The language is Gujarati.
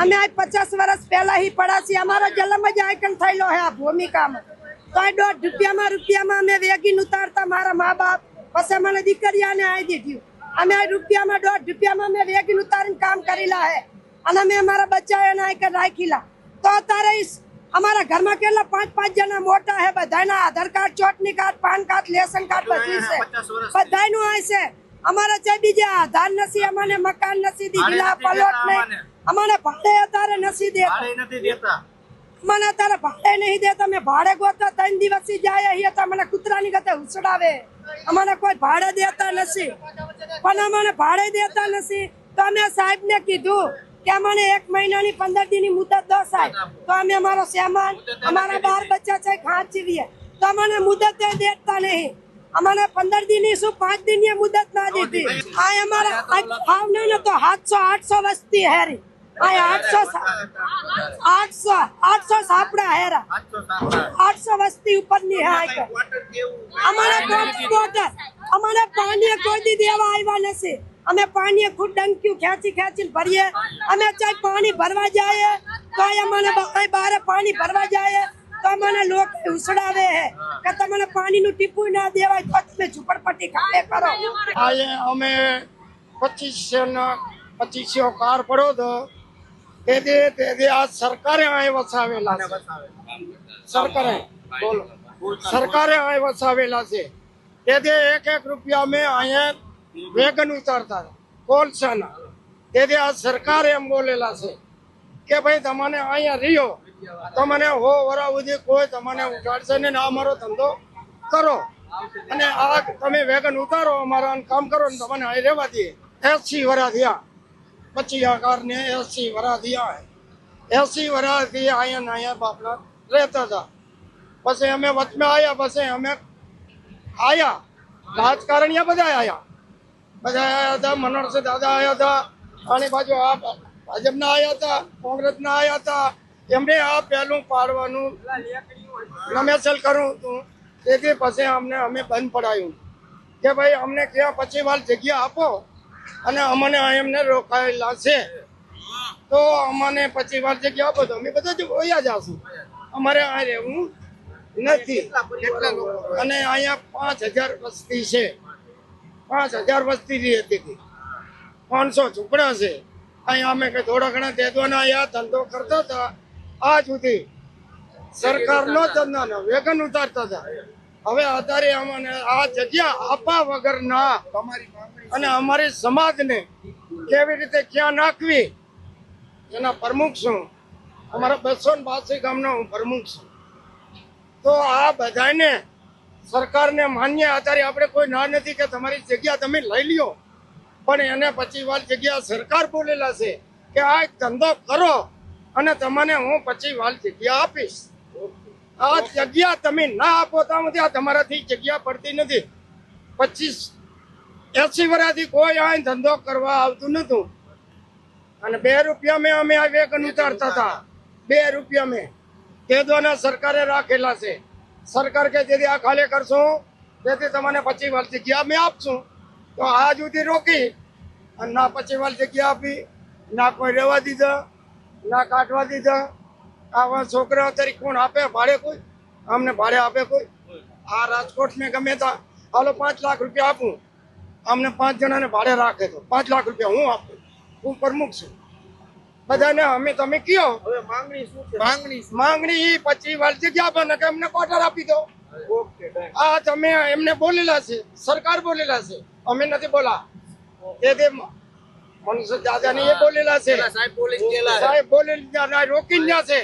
અમે आज 50 વર્ષ પહેલા ही पड़ा छी हमारा जन्म ज आइकन थैलो है आ भूमिका में तो 1.5 રૂપિયા में અમે વેગીન ઉતારતા મારા મા બાપ પછી મને દીકરીયાને આવી દીધું અમે 1.5 રૂપિયા में અમે વેગીન ઉતારીને કામ કરેલા હે અને અમે અમારા બચ્ચાઓને આઈકન રાખીલા તો અત્યારે हमारा घर में केला 5-5 जना मोटा है बधाना आधार कार्ड चोटनी कार्ड पान कार्ड लेसन कार्ड बधी से बधानु आय से हमारा चाहे बीजे आधार नसी अमने मकान नसी दी जिला प्लॉट नहीं अमने भाड़े अतारे नसी देता મને તારે ભાડે નહીં દેતા મેં ભાડે ગોતા 3 દિવસથી જાય અહીં હતા મને કૂતરાની ગતે ઉછડાવે અમને કોઈ ભાડે દેતા નથી પણ અમને ભાડે દેતા નથી તો અમે સાહેબને કીધું કે અમને 1 મહિનાની 15 દિનની મુદત દો સાહેબ તો અમે અમારો સામાન અમારા 12 બચ્ચા છે ખાંચીએ તો અમને મુદત દેતા નહીં અમને 15 દિનની શું 5 દિનની મુદત ના દીધી આ અમારા આવને ન તો 700-800 વસ્તી હેરી આ 800 સાપડા હેરા 800 વસ્તી ઉપરની હે અમારે પાણી કોઈ દી દેવા આવ્યા નથી અમે પાણી ખુદ ડંક્યું ખેંચી ભરીએ અમે ચાહે પાણી ભરવા જાય તો અમને બારે પાણી ભરવા જાય તો અમને લોકો ઉછળાવે હે કે તમને પાણીનું ટીપું ના દેવાય તો તમે ઝુંપડપટ્ટી ખાતે કરો આજે અમે 2500 કાર પડો તો તે આ સરકારે અહીં વસાવેલા છે સરકારે અહીં વસાવેલા છે તેથી 1-1 રૂપિયા અમે અહીંયા વેગન ઉતારતા કોલસાના તેથી આ સરકારે એમ બોલેલા છે કે ભાઈ તમને અહીંયા રહ્યો તમને હો વરા સુધી કોઈ તમને ઉઠાડશે ને અમારો ધંધો કરો અને આ તમે વેગન ઉતારો અમારા કામ કરો ને તમને અહીં રહેવા દઈએ 80 વરા થયા 25 કાર ને 80 વરા થયા 80 વરા થી અહીંયા બાપના રહેતા હતા પછી અમે વચમાં આવ્યા પછી અમે આયા રાજકારણીયા બધા આયા હતા મનોહરસિંહ દાદા આયા હતા અને બાજુ આ ભાજપના આયા હતા કોંગ્રેસના આયા હતા એમને આ પહેલું પાડવાનું નમેસલ કરું હતું તેથી પછી અમે બંધ પડાયું કે ભાઈ અમને ક્યાં 25 વાર જગ્યા આપો અને અમને એમને રોકાયેલા છે તો અમને 25 વાર જગ્યા આપો તો અમે બધા જ વયા જશું અમારે આ રહેવું નથી અને અહીંયા 5000 વસ્તી છે 5000 વસ્તી રહેતી હતી 500 ઝૂંપડા છે અહીંયા અમે કઈ થોડા ઘણા દેદવાના અહીંયા ધંધો કરતા હતા આ સુધી સરકારનો ધંધાનો વેગન ઉતારતા હતા હવે અત્યારે અમને આ જગ્યા આપવા વગર ના અને અમારી સમાજને કેવી રીતે ક્યાં નાખવી એના પ્રમુખ છું અમારા 282 ગામનો હું પ્રમુખ છું તો આ બધાને સરકારને માન્ય અત્યારે આપણે કોઈ ના નથી કે તમારી જગ્યા તમે લઈ લ્યો પણ એને 25 વાર જગ્યા સરકાર બોલેલા છે કે આ ધંધો કરો અને તમને હું 25 વાર જગ્યા આપીશ આ જગ્યા તમે ના આપો તો આ તમારાથી જગ્યા પડતી નથી 80 વર્ષથી કોઈ આ ધંધો કરવા આવતું નતું અને 2 રૂપિયા મેં અમે આ વેગન ઉતારતા હતા 2 રૂપિયા મેં તે દ્વારા સરકારે રાખેલા છે સરકાર કે જેથી આ ખાલી કરશું તેથી તમને 25 વાર જગ્યા અમે આપશું તો આ સુધી રોકી અને ના 25 વાર જગ્યા આપી ના કોઈ રહેવા દીધા ના કાઢવા દીધા આવા છોકરાઓ તરીકે કોણ આપે ભાડે કોઈ અમને ભાડે આપે કોઈ આ રાજકોટ મેં ગમે તા હાલો 5 લાખ રૂપિયા આપું અમને 5 જણાને ભાડે રાખે તો 5 લાખ રૂપિયા હું આપું હું પ્રમુખ છું બધાને અમે તમે કયો હવે માંગણી શું છે માંગણી 25 વાર જગ્યા આપો ને કે અમને ક્વાર્ટર આપી દો આ તમે એમને બોલેલા છે સરકાર બોલેલા છે અમે નથી બોલા તે મનસુખ દાદાને એ બોલેલા છે સાહેબ બોલેલા રોકીને ગયા છે